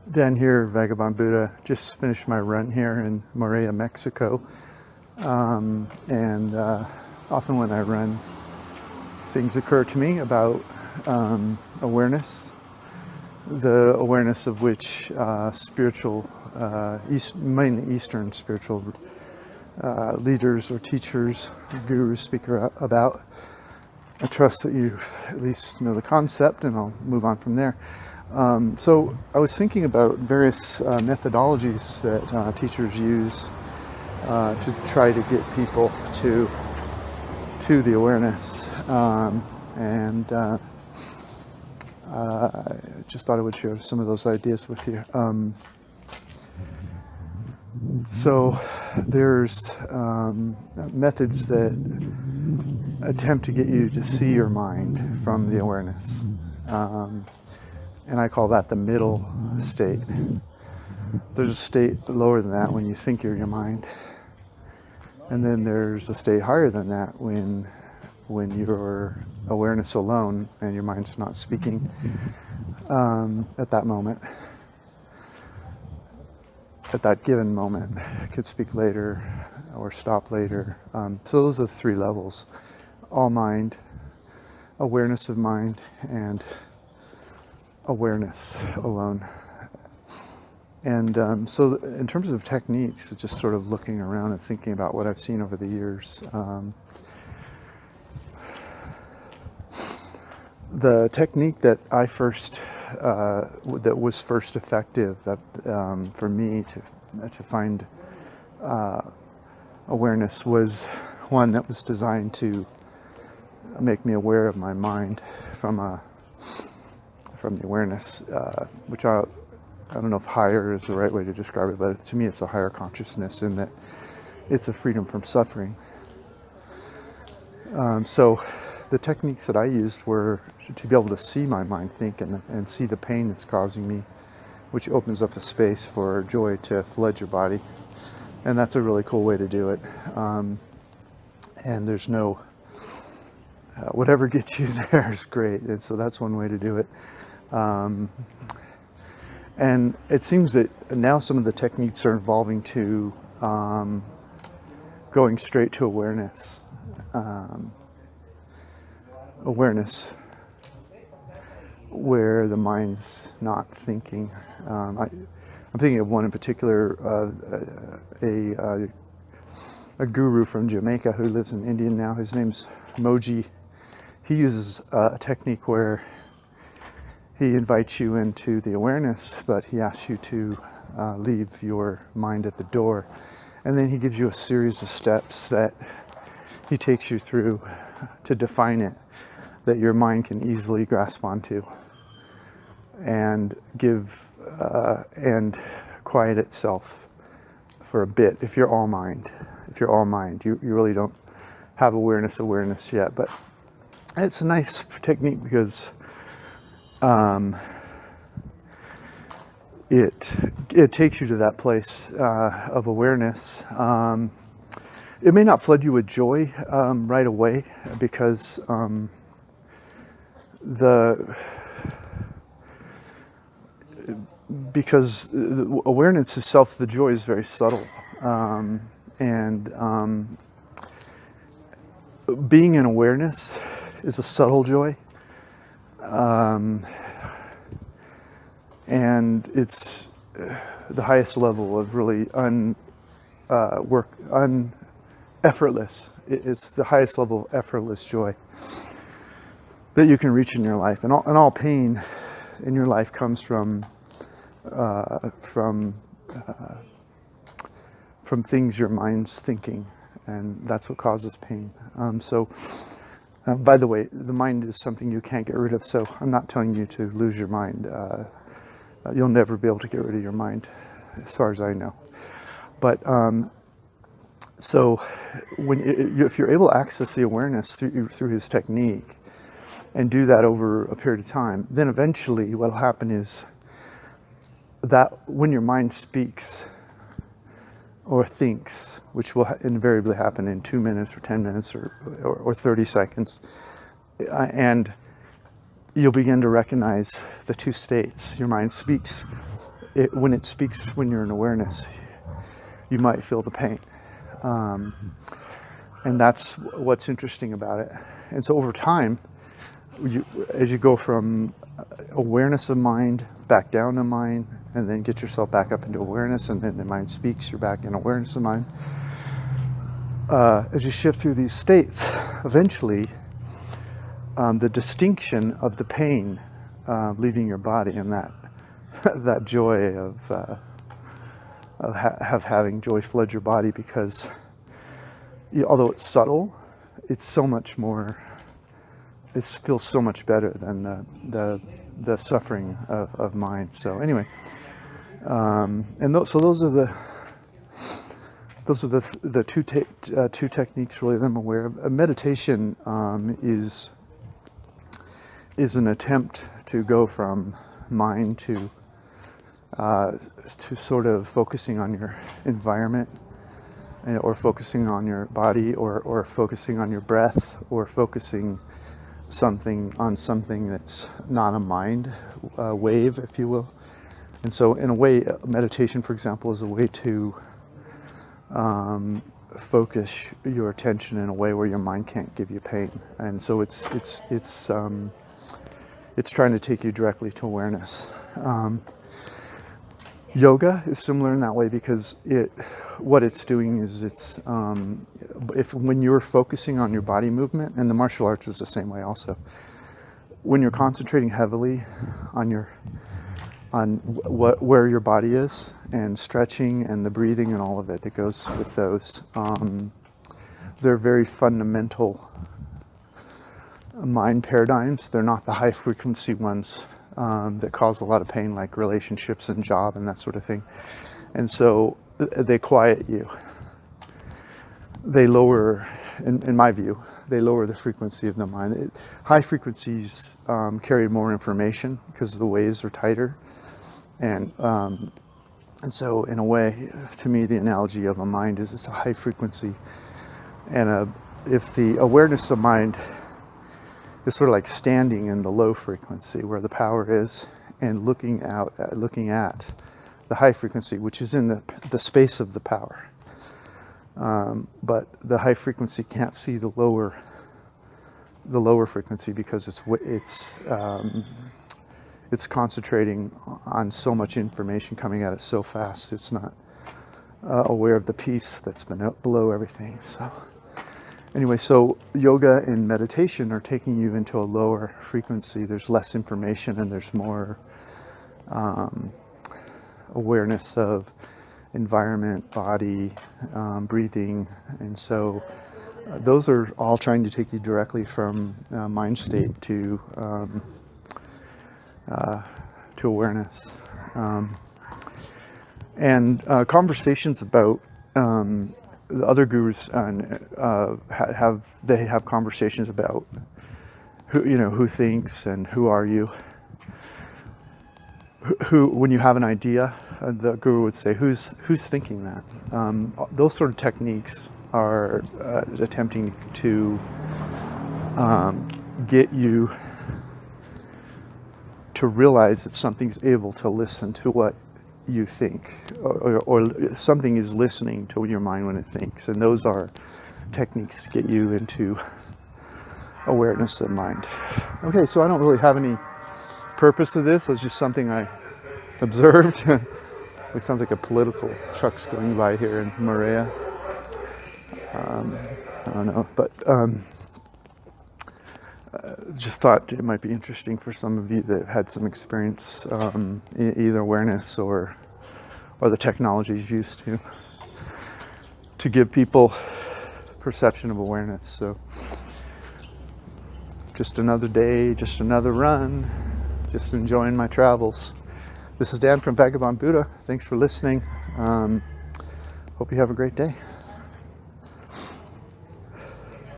Dan here, Vagabond Buddha. Just finished my run here in Morelia, Mexico. And often when I run, things occur to me about awareness, the awareness of which spiritual, mainly Eastern spiritual leaders or teachers, or gurus speak about. I trust that you at least know the concept, and I'll move on from there. So I was thinking about various methodologies that teachers use to try to get people to the awareness, and I just thought I would share some of those ideas with you. So there's methods that attempt to get you to see your mind from the awareness. And I call that the middle state. There's a state lower than that when you think you're your mind. And then there's a state higher than that when you're awareness alone and your mind's not speaking at that moment. At that given moment. It could speak later or stop later. So those are the three levels. All mind, awareness of mind, and awareness alone. And so in terms of techniques, just sort of looking around and thinking about what I've seen over the years, the technique that I first, that was first effective for me to find awareness was one that was designed to make me aware of my mind from the awareness, which I don't know if higher is the right way to describe it, but to me it's a higher consciousness in that it's a freedom from suffering. So the techniques that I used were to be able to see my mind think and see the pain it's causing me, which opens up a space for joy to flood your body. And that's a really cool way to do it. And there's no, whatever gets you there is great. And so that's one way to do it. And it seems that now some of the techniques are evolving to going straight to awareness. Awareness where the mind's not thinking. I'm thinking of one in particular, a guru from Jamaica who lives in India now. His name's Moji. He uses a technique where he invites you into the awareness, but he asks you to leave your mind at the door. And then he gives you a series of steps that he takes you through to define it, that your mind can easily grasp onto and give and quiet itself for a bit. If you're all mind, you really don't have awareness yet. But it's a nice technique because it takes you to that place of awareness. It may not flood you with joy right away because the awareness itself, the joy is very subtle, and being in awareness is a subtle joy. And it's the highest level of really effortless. It's the highest level of effortless joy that you can reach in your life. And all pain in your life comes from things your mind's thinking, and that's what causes pain. By the way, the mind is something you can't get rid of, so I'm not telling you to lose your mind. You'll never be able to get rid of your mind, as far as I know. But so if you're able to access the awareness through his technique and do that over a period of time, then eventually what will happen is that when your mind speaks or thinks, which will invariably happen in 2 minutes or 10 minutes or 30 seconds, and you'll begin to recognize the two states. Your mind speaks when it speaks, when you're in awareness, you might feel the pain. And that's what's interesting about it. And so over time, as you go from awareness of mind back down to mind, and then get yourself back up into awareness, and then the mind speaks, you're back in awareness of mind. As you shift through these states, eventually, the distinction of the pain leaving your body, and that joy of having joy flood your body, because although it's subtle, it's so much more. It feels so much better than the suffering of mind. So anyway, so those are the two techniques really that I'm aware of. Meditation is an attempt to go from mind to sort of focusing on your environment, or focusing on your body, or focusing on your breath, or focusing on something that's not a mind wave, if you will. And so in a way, meditation, for example, is a way to focus your attention in a way where your mind can't give you pain. And so it's trying to take you directly to awareness. Yoga is similar in that way, because what it's doing is when you're focusing on your body movement, and the martial arts is the same way also. When you're concentrating heavily on where your body is, and stretching and the breathing and all of it that goes with those, they're very fundamental mind paradigms. They're not the high frequency ones that cause a lot of pain, like relationships and job and that sort of thing. And so they quiet you. They lower, in my view, they lower the frequency of the mind. High frequencies carry more information because the waves are tighter. And so in a way, to me, the analogy of a mind is it's a high frequency. And if the awareness of mind is sort of like standing in the low frequency where the power is, and looking at the high frequency, which is in the space of the power. But the high frequency can't see the lower frequency, because it's concentrating on so much information coming at it so fast. It's not aware of the peace that's been below everything. So anyway, so yoga and meditation are taking you into a lower frequency. There's less information, and there's more awareness of environment, body, breathing. And so those are all trying to take you directly from mind state to awareness. And conversations about the other gurus have conversations about who thinks and who are you. When you have an idea, the guru would say, who's thinking that? Those sort of techniques are attempting to get you to realize that something's able to listen to what you think, or something is listening to your mind when it thinks. And those are techniques to get you into awareness of mind. Okay, so I don't really have any purpose of this. It's just something I observed. It sounds like a political truck's going by here in Moorea. I don't know, but just thought it might be interesting for some of you that had some experience, either awareness or the technologies used to give people perception of awareness. So just another day, just another run, just enjoying my travels. This is Dan from Vagabond Buddha. Thanks for listening. Hope you have a great day.